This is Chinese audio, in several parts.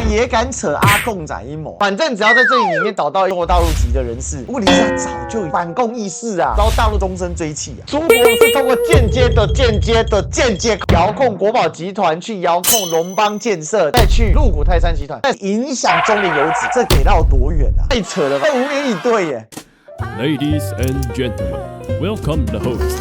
也敢扯阿共仔阴谋。反正只要在这里面找到中国大陆籍的人士，问题是他早就反共意识啊，遭大陆终身追弃啊。中国是通过间接遥控国宝集团，去遥控龙邦建设，再去入股泰山集团，再影响中联游子，这给到多远啊？太扯了吧，无言以对耶。Ladies and gentlemen, welcome the host.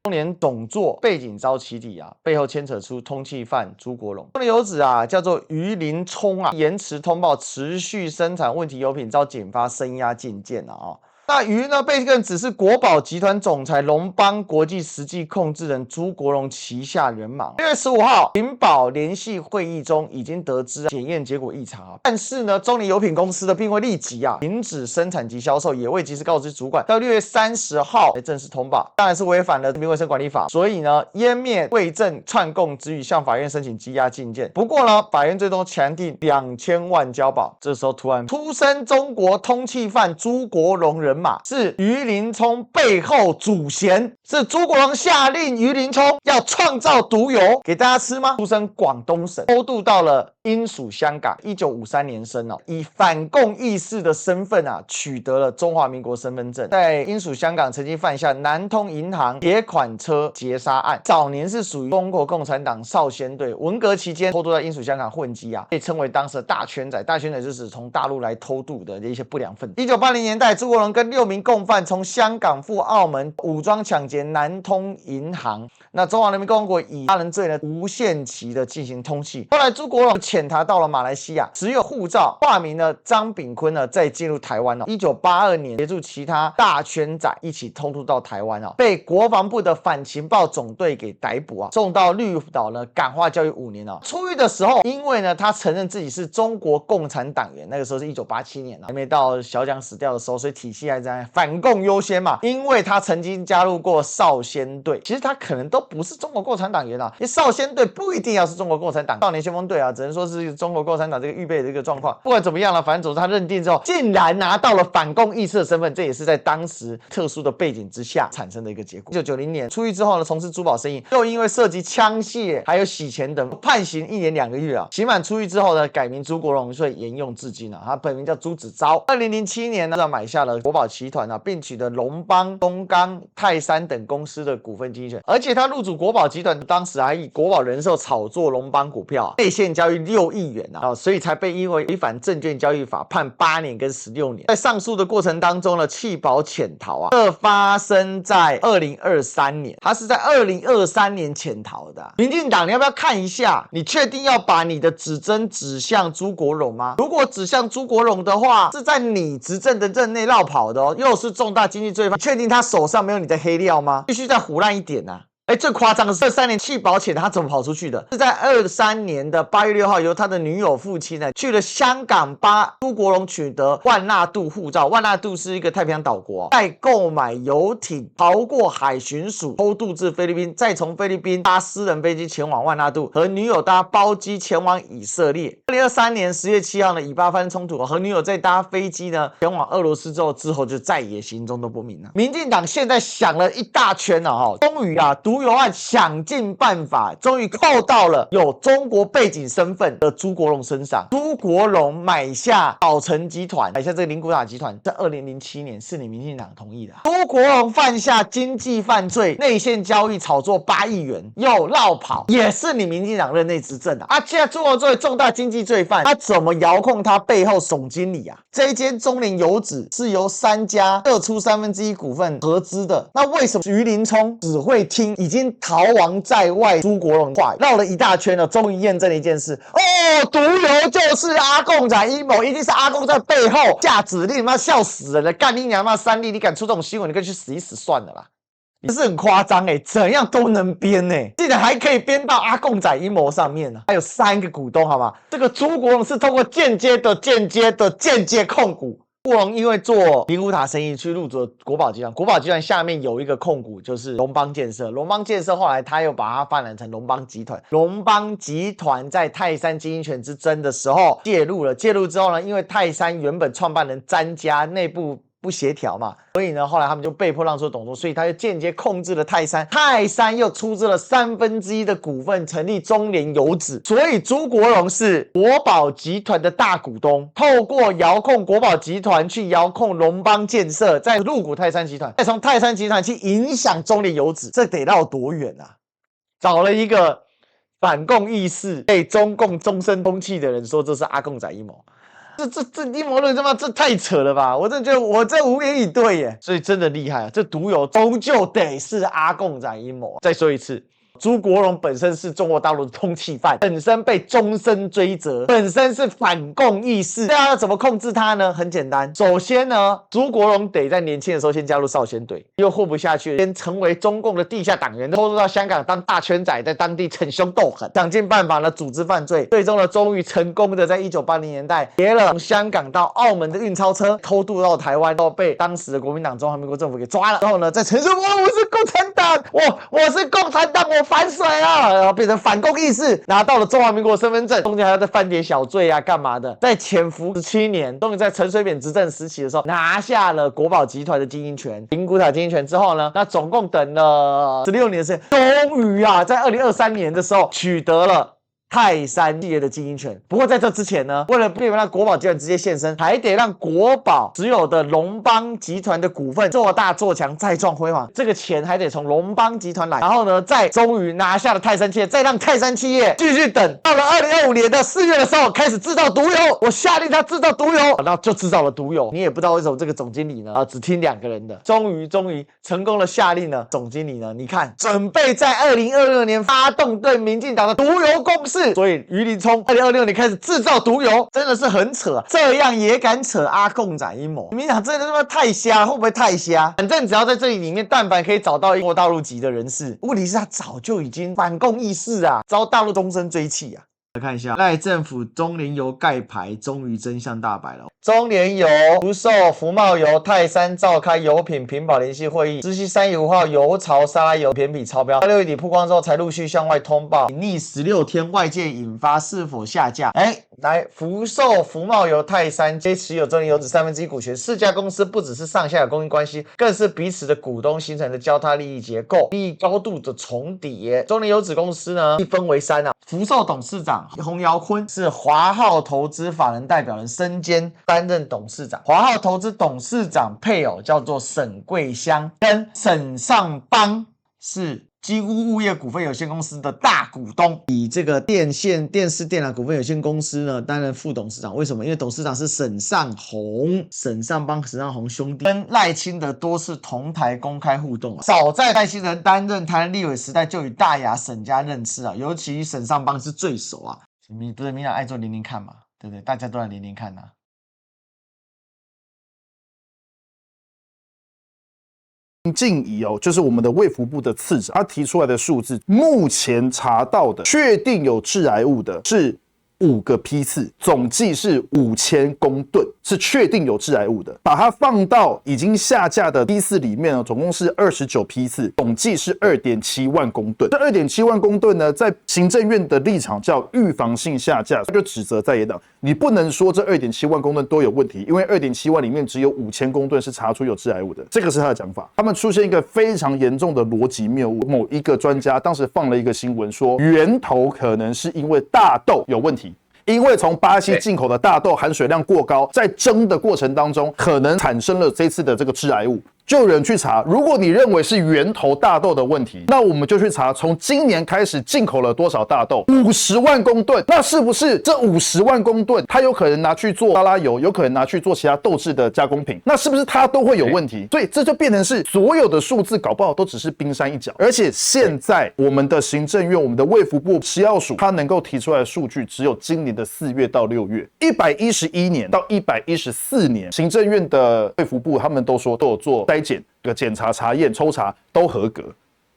中联董座背景遭起底啊，背后牵扯出通缉犯朱国荣。中联游子啊，叫做于林聪啊，延迟通报持续生产问题油品，遭检方声押禁见啊。那于呢，被更指是国宝集团总裁龙邦国际实际控制人朱国荣旗下人马。6月15号，灵宝联系会议中已经得知检验结果异常，但是呢，中联油品公司的并未立即停止生产及销售，也未及时告知主管，到6月30号才正式通报，当然是违反了民卫生管理法，所以呢，湮灭伪证串供之余，向法院申请羁押禁见。不过呢，法院最终强定2000万交保。这时候突然出身中国通缉犯朱国荣人马是于林聪背后主嫌，是朱国荣下令于林聪要创造毒油给大家吃吗？出身广东省，偷渡到了英属香港，1953年生哦，以反共义士的身份取得了中华民国身份证，在英属香港曾经犯下南通银行劫款车劫杀案，早年是属于中国共产党少先队，文革期间偷渡在英属香港混迹被称为当时的大圈仔，大圈仔就是从大陆来偷渡的一些不良分子。1980年代，朱国荣跟6名共犯从香港赴澳门武装抢劫南通银行，那中华人民共和国以杀人罪呢无限期的进行通缉。后来朱国荣潜逃到了马来西亚，持有护照，化名呢张炳坤呢再进入台湾1982年协助其他大圈仔一起偷渡到台湾被国防部的反情报总队给逮捕送到绿岛呢感化教育5年出狱的时候，因为呢他承认自己是中国共产党员，那个时候是1987年还没到小蒋死掉的时候，所以体系还在反共优先嘛，因为他曾经加入过少先队，其实他可能都不是中国共产党员因为少先队不一定要是中国共产党，少年先锋队只能说是中国共产党这个预备的一个状况。不管怎么样了，反正总之他认定之后，竟然拿到了反共义士的身份，这也是在当时特殊的背景之下产生的一个结果。1990年出狱之后呢，从事珠宝生意，又因为涉及枪械还有洗钱等，判刑1年2个月刑满出狱之后呢，改名朱国荣，所以沿用至今他本名叫朱子昭。2007年呢，买下了国宝集团并取得龙邦、东钢、泰山等公司的股份经营权，而且他入主国宝集团，当时还以国宝人寿炒作龙邦股票，内线交易6亿元所以才被因为违反证券交易法判8年跟16年。在上诉的过程当中呢，弃保潜逃这发生在2023年，他是在2023年潜逃的民进党，你要不要看一下？你确定要把你的指针指向朱国荣吗？如果指向朱国荣的话，是在你执政的任内绕跑的又是重大经济罪犯，确定他手上没有你的黑料吗？必须再唬烂一点最夸张的是23年弃保潜他怎么跑出去的？是在23年的8月6号，由他的女友父亲去了香港朱国荣取得万纳度护照，万纳度是一个太平洋岛国再购买游艇逃过海巡署，偷渡至菲律宾，再从菲律宾搭私人飞机前往万纳度，和女友搭包机前往以色列。2023年10月7号呢，以巴发生冲突和女友再搭飞机呢前往俄罗斯之后就再也行踪都不明了。民进党现在想了一大圈终于毒油案想尽办法，终于扣到了有中国背景身份的朱国荣身上。朱国荣买下宝成集团，买下这个灵骨塔集团，在2007年是你民进党同意的。朱国荣犯下经济犯罪，内线交易炒作8亿元，又绕跑，也是你民进党任内执政现在朱国荣作为重大经济罪犯，他怎么遥控他背后总经理这一间中联游子是由3家各出1/3股份合资的，那为什么于林聪只会听已经逃亡在外朱国荣话？绕了一大圈终于验证了一件事毒油就是阿共仔阴谋，一定是阿共在背后下指令，笑死人了！干你娘3例，你敢出这种新闻，你可以去死一死算了啦！这是很夸张怎样都能编竟然还可以编到阿共仔阴谋上面还有3个股东好吗？这个朱国荣是通过间接控股。朱国荣因为做灵骨塔生意去入主国宝集团，国宝集团下面有一个控股就是龙邦建设，龙邦建设后来他又把它发展成龙邦集团，龙邦集团在泰山经营权之争的时候介入之后呢，因为泰山原本创办人詹家内部不协调嘛，所以呢，后来他们就被迫让出董座，所以他就间接控制了泰山，泰山又出资了1/3的股份成立中联油脂，所以朱国荣是国宝集团的大股东，透过遥控国宝集团去遥控龙邦建设，再入股泰山集团，再从泰山集团去影响中联油脂，这得绕多远啊？找了一个反共意识、被中共终身通缉的人说这是阿共仔阴谋。这阴谋论他妈这太扯了吧！我真的觉得我这无言以对耶，所以真的厉害啊！这毒油终究得是阿共仔阴谋。再说一次，朱国荣本身是中国大陆的通缉犯，本身被终身追责，本身是反共意识。那要怎么控制他呢？很简单，首先呢，朱国荣得在年轻的时候先加入少先队，又混不下去，先成为中共的地下党员，偷渡到香港当大圈仔，在当地逞凶斗狠，想尽办法呢组织犯罪，最终呢终于成功的在1980年代劫了从香港到澳门的运钞车，偷渡到台湾，都被当时的国民党中华民国政府给抓了。然后呢，再陈述我是共产党，我是共产党，我反水啊，然后变成反共意识，拿到了中华民国身份证，中间还要再犯点小罪啊，干嘛的？在潜伏17年，终于在陈水扁执政时期的时候拿下了国宝集团的经营权，灵骨塔经营权之后呢，那总共等了16年的时间，终于啊，在2023年的时候取得了泰山企业的经营权。不过在这之前呢，为了避免让国宝集团直接现身，还得让国宝持有的龙邦集团的股份做大做强，再创辉煌。这个钱还得从龙邦集团来，然后呢，再终于拿下了泰山企业，再让泰山企业继续等，到了2025年的4月的时候开始制造毒油，我下令他制造毒油，然后就制造了毒油。你也不知道为什么这个总经理呢，只听2个人的，终于成功的下令了。总经理呢，你看准备在2026年发动对民进党的毒油攻势。所以于林聪2026年开始制造毒油，真的是很扯啊！这样也敢扯阿共仔阴谋？民进党真的他妈太瞎，会不会太瞎？反正只要在这里面，但凡可以找到中国大陆籍的人士，问题是他早就已经反共意识啊，遭大陆终身追缉啊！来看一下赖政府中联油盖牌，终于真相大白了。中联油、福寿、福茂油、泰山召开油品品保联席会议，知悉3月5号油槽沙拉油评比超标，6月底曝光之后才陆续向外通报，隐匿16天，外界引发是否下架？来，福寿、福茂油、泰山皆持有中联油脂1/3股权，4家公司不只是上下有供应关系，更是彼此的股东形成的交叉利益结构，利益高度的重叠。中联油脂公司呢，一分为3啊。福寿董事长洪尧坤是华浩投资法人代表人，身兼担任董事长。华浩投资董事长配偶叫做沈桂香，跟沈尚邦是基屋物业股份有限公司的大股东，以这个电视电缆股份有限公司呢担任副董事长。为什么？因为董事长是沈尚宏、沈尚邦、沈尚宏兄弟，跟赖清德多次同台公开互动啊。早在赖清德担任台南立委时代，就与大雅沈家认识啊，尤其沈尚邦是最熟啊。不是民党爱做连连看嘛，对不对？大家都来连连看啊。静怡就是我们的卫福部的次长，他提出来的数字，目前查到的确定有致癌物的是5个批次，总计是5000公吨，是确定有致癌物的。把它放到已经下架的批次里面呢，总共是29批次，总计是2.7万公吨。这2.7万公吨呢，在行政院的立场叫预防性下架，他就指责在野党，你不能说这2.7万公吨都有问题，因为2.7万里面只有5000公吨是查出有致癌物的，这个是他的讲法。他们出现一个非常严重的逻辑谬误，某一个专家当时放了一个新闻说，源头可能是因为大豆有问题。因为从巴西进口的大豆含水量过高，在蒸的过程当中，可能产生了这次的这个致癌物。就有人去查，如果你认为是源头大豆的问题，那我们就去查从今年开始进口了多少大豆，50万公吨，那是不是这50万公吨它有可能拿去做沙拉油，有可能拿去做其他豆制的加工品，那是不是它都会有问题？所以这就变成是所有的数字搞不好都只是冰山一角。而且现在我们的行政院、我们的卫福部食药署，它能够提出来的数据只有今年的4月到6月，111年到114年，行政院的卫福部他们都说都有做筛检、检查、查验、抽查都合格。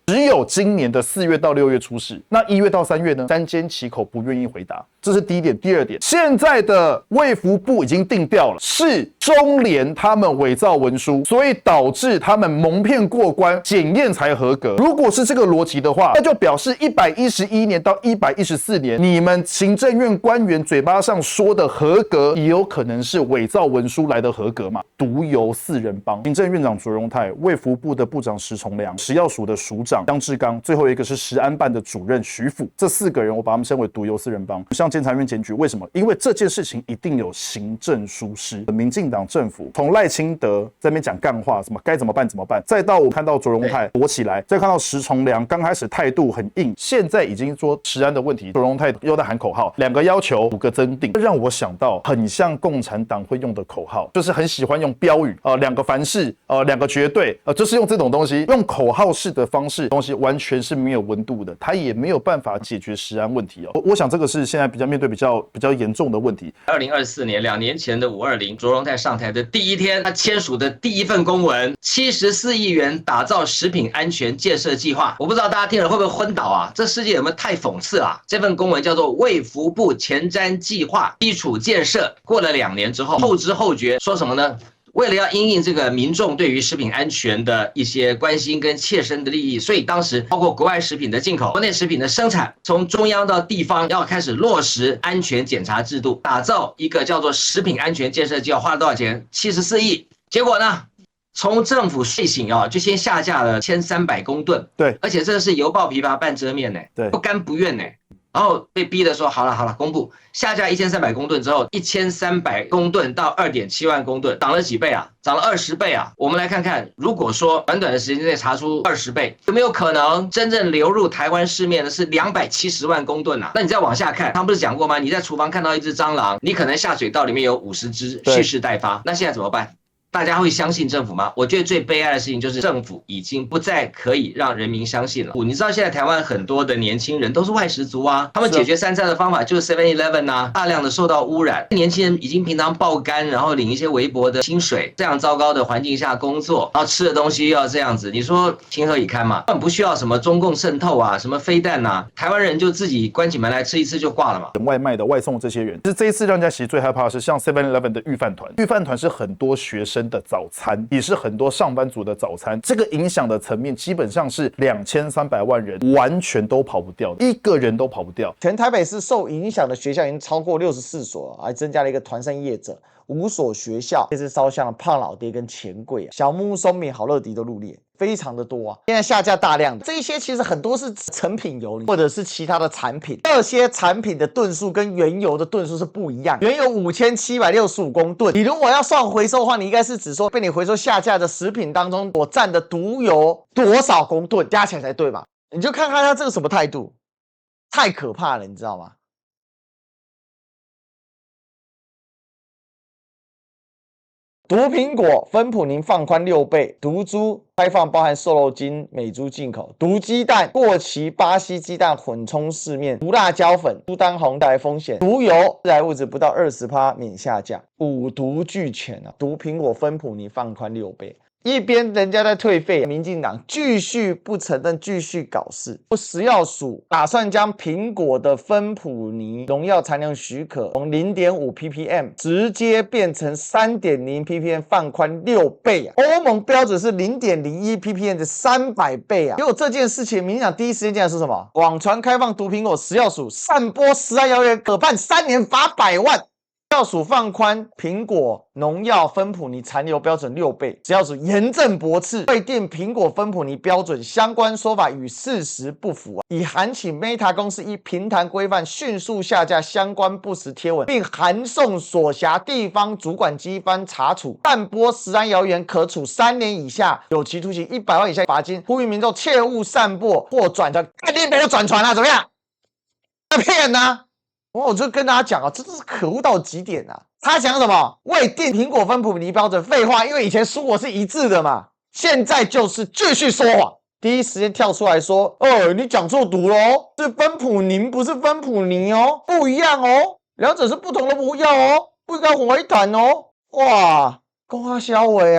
只有今年的4月到6月出事，那1月到3月呢？3缄其口，不愿意回答。这是第一点。第二点，现在的卫福部已经定调了，是中联他们伪造文书，所以导致他们蒙骗过关，检验才合格。如果是这个逻辑的话，那就表示111年到114年，你们行政院官员嘴巴上说的合格，也有可能是伪造文书来的合格嘛？独有4人帮，行政院长卓荣泰，卫福部的部长石崇良，食药署的署长张志刚，最后一个是食安办的主任徐府，这4个人我把他们称为独有4人帮，向监察院检举。为什么？因为这件事情一定有行政疏失。民进党政府从赖清德在那边讲干话，什么该怎么办怎么办，再到我看到卓荣泰躲起来，再看到石崇良刚开始态度很硬，现在已经说食安的问题，卓荣泰又在喊口号，2个要求5个增订，让我想到很像共产党会用的口号，就是很喜欢用标语2个凡是2个绝对就是用这种东西，用口号式的方式，东西完全是没有温度的，它也没有办法解决食安问题我想这个是现在面对比较严重的问题。2024年2年前的520，卓荣泰上台的第一天，他签署的第一份公文，74亿元打造食品安全建设计划。我不知道大家听了会不会昏倒啊？这世界有没有太讽刺啊？这份公文叫做卫福部前瞻计划基础建设，过了2年之后，后知后觉，说什么呢？为了要因应这个民众对于食品安全的一些关心跟切身的利益，所以当时包括国外食品的进口、国内食品的生产，从中央到地方要开始落实安全检查制度，打造一个叫做食品安全建设计划，花了多少钱？74亿。结果呢？从政府睡醒就先下架了1300公吨，对，而且这是犹抱琵琶半遮面对，不甘不愿然后被逼的说好了，公布下架1300公吨之后，1300公吨到2.7万公吨，涨了几倍啊？涨了20倍啊！我们来看看，如果说短短的时间内查出20倍，有没有可能真正流入台湾市面的是270万公吨啊？那你再往下看，他们不是讲过吗？你在厨房看到一只蟑螂，你可能下水道里面有50只，蓄势待发。那现在怎么办？大家会相信政府吗？我觉得最悲哀的事情就是政府已经不再可以让人民相信了。你知道现在台湾很多的年轻人都是外食族啊，他们解决3餐的方法就是 7-Eleven 啊，大量的受到污染。年轻人已经平常爆肝，然后领一些微薄的薪水，这样糟糕的环境下工作，然后吃的东西又要这样子，你说情何以堪嘛？根本不需要什么中共渗透啊，什么飞弹啊，台湾人就自己关起门来吃一次就挂了嘛。外卖的外送这些人，其实这一次让人家其实最害怕的是像 7-Eleven 的御饭团，御饭团是很多学生的早餐，也是很多上班族的早餐，这个影响的层面基本上是2300万人完全都跑不掉，一个人都跑不掉。全台北市受影响的学校已经超过64所，还增加了一个团膳业者，5所学校这次烧向了胖老爹跟钱柜小木屋、松敏、好乐迪都入列。非常的多现在下架大量的这一些，其实很多是成品油或者是其他的产品，这些产品的吨数跟原油的吨数是不一样，原油5765公吨，你如果要算回收的话，你应该是指说被你回收下架的食品当中所占的独油多少公吨加起来才对嘛？你就看看他这个什么态度，太可怕了，你知道吗？毒苹果芬普宁放宽6倍，毒猪开放包含瘦肉精、美猪进口，毒鸡蛋过期巴西鸡蛋混充市面，毒辣椒粉、猪丹红带来风险，毒油致癌物质不到20%免下架，5毒俱全毒苹果芬普宁放宽6倍。一边人家在退费，民进党继续不承认，继续搞事。食药署打算将苹果的芬普尼农药残留许可从 0.5 ppm 直接变成 3.0 ppm， 放宽6倍欧盟标准是 0.01 ppm 的300倍结果这件事情，民进党第一时间竟然是什么？网传开放毒苹果，食药署散播食安谣言，可判3年罚100万。食药署放宽苹果农药芬普尼残留标准6倍，食药署严正驳斥未定苹果芬普尼标准相关说法与事实不符已函请 Meta 公司依平台规范迅速下架相关不实贴文，并函送所辖地方主管机关查处，散播食安谣言可处3年以下有期徒刑100万以下罚金，呼吁民众切勿散播或转传，看你别人转传怎么样？在骗呢？我就跟大家讲这是可恶到极点他讲什么未定苹果芬普尼标准，废话，因为以前蔬果是一致的嘛，现在就是继续说谎，第一时间跳出来说你讲错读咯，是芬普宁不是芬普尼不一样两者是不同的药不应该混为一谈哇，公开销为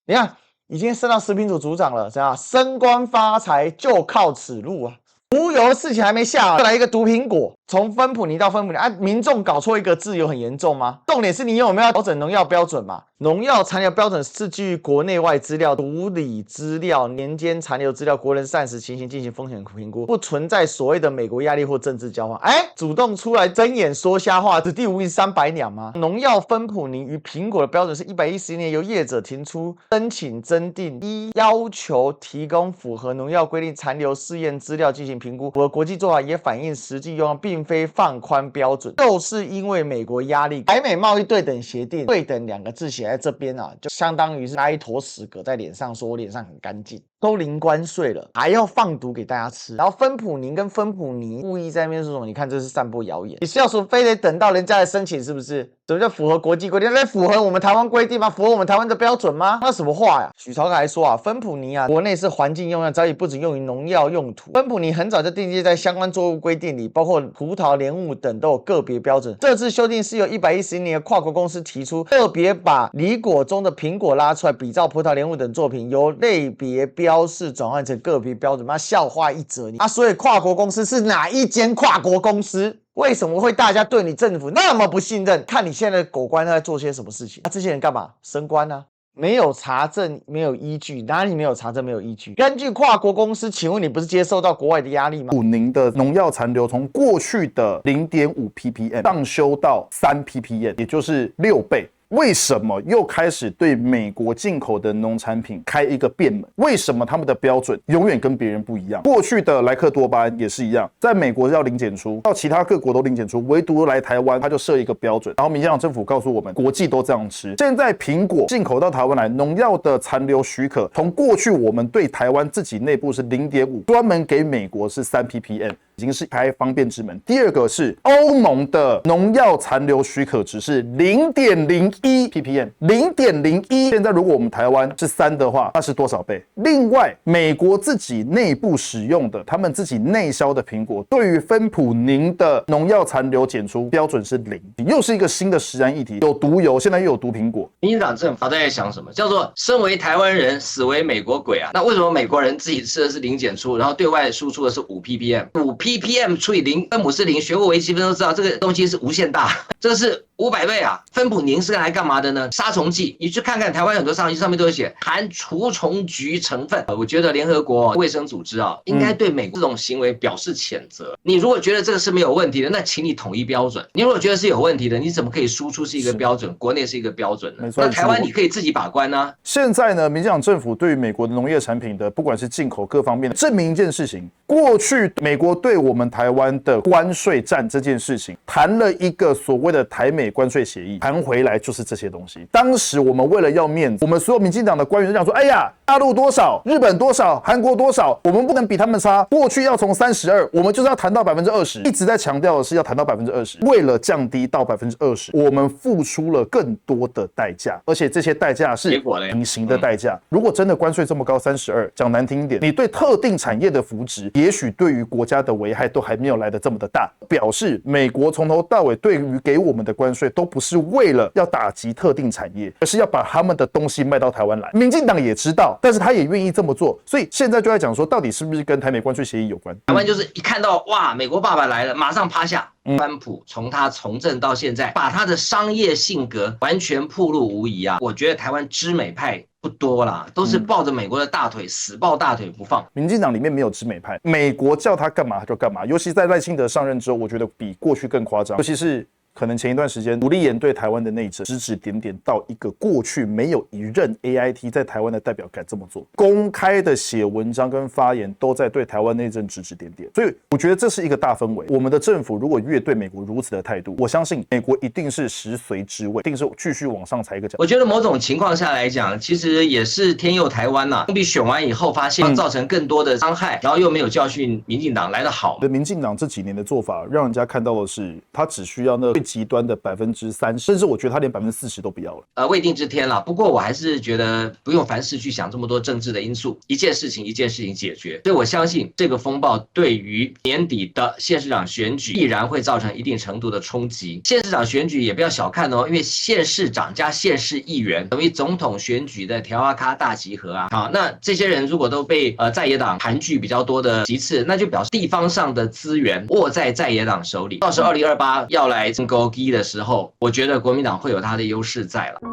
你看已经升到食品组组长了，怎样？升官发财就靠此路啊！无油的事情还没下好，再来一个毒苹果，从芬普尼到芬普尼啊，民众搞错一个字有很严重吗？重点是你有没有调整农药标准嘛？农药残留标准是基于国内外资料、毒理资料、年间残留资料、国人膳食情形进行风险评估，不存在所谓的美国压力或政治交换。主动出来睁眼说瞎话，此地无银300两吗？农药芬普尼与苹果的标准是110年由业者提出申请增订，依要求提供符合农药规定残留试验资料进行评估，符合国际做法也反映实际用量，并非放宽标准，就是因为美国压力。台美贸易对等协定，对等2个字写在这边啊，就相当于是拉一坨屎搁在脸上，说我脸上很干净。都零关税了，还要放毒给大家吃，然后芬普宁跟芬普尼故意在那边说什么？你看这是散播谣言，你是要说非得等到人家来申请是不是？什么叫符合国际规定？那符合我们台湾规定吗？符合我们台湾的标准吗？那什么话呀？许朝凯还说啊，芬普尼啊，国内是环境用药，早已不仅用于农药用途。芬普尼很早就订立在相关作物规定里，包括葡萄、莲雾等都有个别标准。这次修订是由110年的跨国公司提出，特别把梨果中的苹果拉出来，比照葡萄、莲雾等作品，由类别标示转换成个别标准，妈笑话一则你啊！所以跨国公司是哪一间跨国公司？为什么会大家对你政府那么不信任？看你现在的狗官在做些什么事情？这些人干嘛？升官啊？没有查证，没有依据，哪里没有查证，没有依据？根据跨国公司，请问你不是接受到国外的压力吗？宁的农药残留从过去的0.5 ppm 上修到3 ppm， 也就是6倍。为什么又开始对美国进口的农产品开一个便门？为什么他们的标准永远跟别人不一样？过去的莱克多巴胺也是一样，在美国要零检出，到其他各国都零检出，唯独来台湾他就设一个标准，然后民进党政府告诉我们，国际都这样吃。现在苹果进口到台湾来，农药的残留许可，从过去我们对台湾自己内部是0.5，专门给美国是3 ppm。已经是开方便之门。第二个是欧盟的农药残留许可值是0.01 ppm，0.01。现在如果我们台湾是3的话，那是多少倍？另外，美国自己内部使用的，他们自己内销的苹果，对于芬普宁的农药残留检出标准是0，又是一个新的食安议题，有毒油，现在又有毒苹果。民进党政府在想什么？叫做身为台湾人，死为美国鬼啊！那为什么美国人自己吃的是0检出，然后对外输出的是5 ppm？5 ppm 除以0，分母是0，学过微积分都知道这个东西是无限大，这个是500倍啊！芬普宁是来干嘛的呢？杀虫剂。你去看看台湾很多杀虫剂上面都会写含除虫菊成分。我觉得联合国卫生组织啊，应该对美国这种行为表示谴责。你如果觉得这个是没有问题的，那请你统一标准。你如果觉得是有问题的，你怎么可以输出是一个标准，国内是一个标准呢？那台湾你可以自己把关啊。现在呢，民进党政府对于美国的农业产品的，不管是进口各方面的，证明一件事情：过去美国对我们台湾的关税战这件事情，谈了一个所谓的台美关税协议，谈回来就是这些东西。当时我们为了要面子，我们所有民进党的官员就讲说：哎呀，大陆多少，日本多少，韩国多少，我们不能比他们差。过去要从32%，我们就是要谈到20%，一直在强调的是要谈到20%。为了降低到20%，我们付出了更多的代价，而且这些代价是隐形的代价。如果真的关税这么高，32%，讲难听一点，你对特定产业的扶植，也许对于国家的危害都还没有来得这么的大。表示美国从头到尾对于给我们的关税都不是为了要打击特定产业，而是要把他们的东西卖到台湾来。民进党也知道，但是他也愿意这么做，所以现在就在讲说，到底是不是跟台美关税协议有关？台湾就是一看到哇，美国爸爸来了，马上趴下。川普从他从政到现在，把他的商业性格完全暴露无遗啊！我觉得台湾知美派不多啦，都是抱着美国的大腿，死抱大腿不放。民进党里面没有知美派，美国叫他干嘛他就干嘛。尤其在赖清德上任之后，我觉得比过去更夸张，尤其是可能前一段时间，吴立言对台湾的内政指指点点到一个过去没有一任 AIT 在台湾的代表敢这么做，公开的写文章跟发言都在对台湾内政指指点点，所以我觉得这是一个大氛围。我们的政府如果越对美国如此的态度，我相信美国一定是食髓知味，一定是继续往上踩一个脚。我觉得某种情况下来讲，其实也是天佑台湾呐。比选完以后发现造成更多的伤害，然后又没有教训民进党来得好。民进党这几年的做法，让人家看到的是，他只需要那极端的30%，甚至我觉得他连40%都不要了。未定之天了。不过我还是觉得不用凡事去想这么多政治的因素，一件事情一件事情解决。所以我相信这个风暴对于年底的县市长选举必然会造成一定程度的冲击。县市长选举也不要小看哦，因为县市长加县市议员等于总统选举的条啊咖大集合啊。好，那这些人如果都被在野党盘踞比较多的席次，那就表示地方上的资源握在野党手里。到时候2028要来争勾机的时候，我觉得国民党会有他的优势在了。